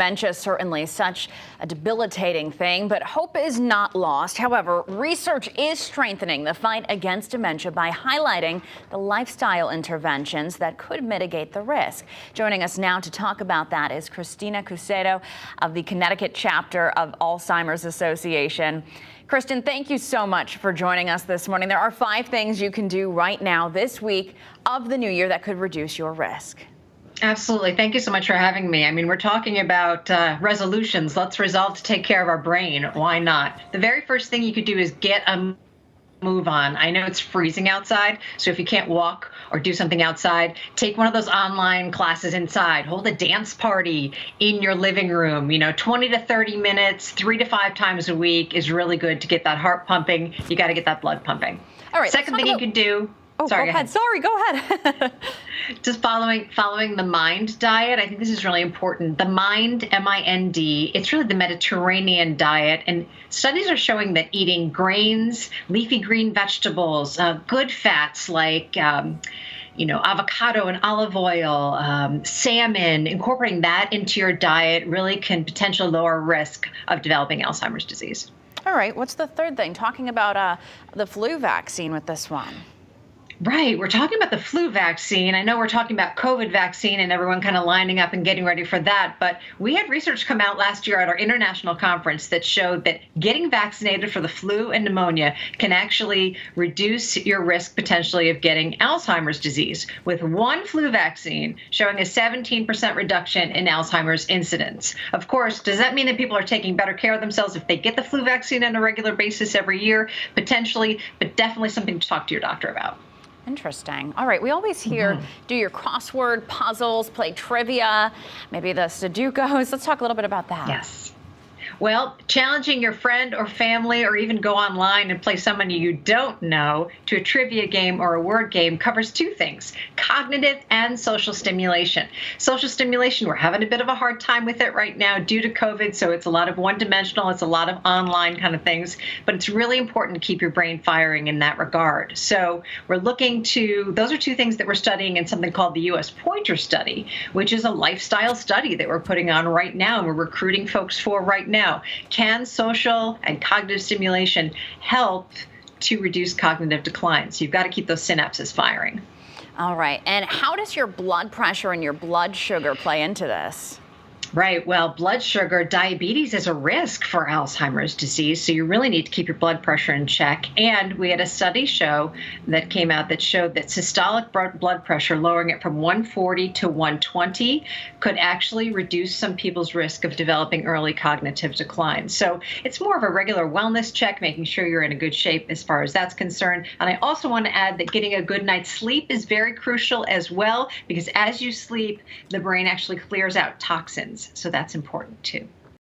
Dementia is certainly such a debilitating thing, but hope is not lost. However, research is strengthening the fight against dementia by highlighting the lifestyle interventions that could mitigate the risk. Joining us now to talk about that is Kristen Cusato of the Connecticut chapter of Alzheimer's Association. Kristen, thank you so much for joining us this morning. There are 5 things you can do right now this week of the new year that could reduce your risk. Absolutely. Thank you so much for having me. I mean, we're talking about resolutions. Let's resolve to take care of our brain. Why not? The very first thing you could do is get a move on. I know it's freezing outside, so if you can't walk or do something outside, take one of those online classes inside. Hold a dance party in your living room. 20 to 30 minutes, 3 to 5 times a week is really good to get that heart pumping. You got to get that blood pumping. All right. Second thing you can do. Oh, Sorry, go ahead. Sorry, go ahead. Just following the MIND diet. I think this is really important. The MIND, M-I-N-D, it's really the Mediterranean diet. And studies are showing that eating grains, leafy green vegetables, good fats like avocado and olive oil, salmon, incorporating that into your diet really can potentially lower risk of developing Alzheimer's disease. All right. What's the third thing? Talking about the flu vaccine with this one. Right. We're talking about the flu vaccine. I know we're talking about COVID vaccine and everyone kind of lining up and getting ready for that. But we had research come out last year at our international conference that showed that getting vaccinated for the flu and pneumonia can actually reduce your risk potentially of getting Alzheimer's disease, with one flu vaccine showing a 17% reduction in Alzheimer's incidence. Of course, does that mean that people are taking better care of themselves if they get the flu vaccine on a regular basis every year? Potentially, but definitely something to talk to your doctor about. Interesting. All right. We always hear do your crossword puzzles, play trivia, maybe the Sudokus. Let's talk a little bit about that. Yes. Well, challenging your friend or family or even go online and play someone you don't know to a trivia game or a word game covers 2 things, cognitive and social stimulation. Social stimulation, we're having a bit of a hard time with it right now due to COVID, so it's a lot of one-dimensional, it's a lot of online kind of things, but it's really important to keep your brain firing in that regard. So we're looking to, those are 2 things that we're studying in something called the U.S. Pointer Study, which is a lifestyle study that we're putting on right now and we're recruiting folks for right now. Can social and cognitive stimulation help to reduce cognitive decline? So you've got to keep those synapses firing. All right. And how does your blood pressure and your blood sugar play into this? Right. Well, blood sugar, diabetes is a risk for Alzheimer's disease, so you really need to keep your blood pressure in check. And we had a study that came out that showed that systolic blood pressure, lowering it from 140 to 120, could actually reduce some people's risk of developing early cognitive decline. So it's more of a regular wellness check, making sure you're in a good shape as far as that's concerned. And I also want to add that getting a good night's sleep is very crucial as well, because as you sleep, the brain actually clears out toxins. So that's important too.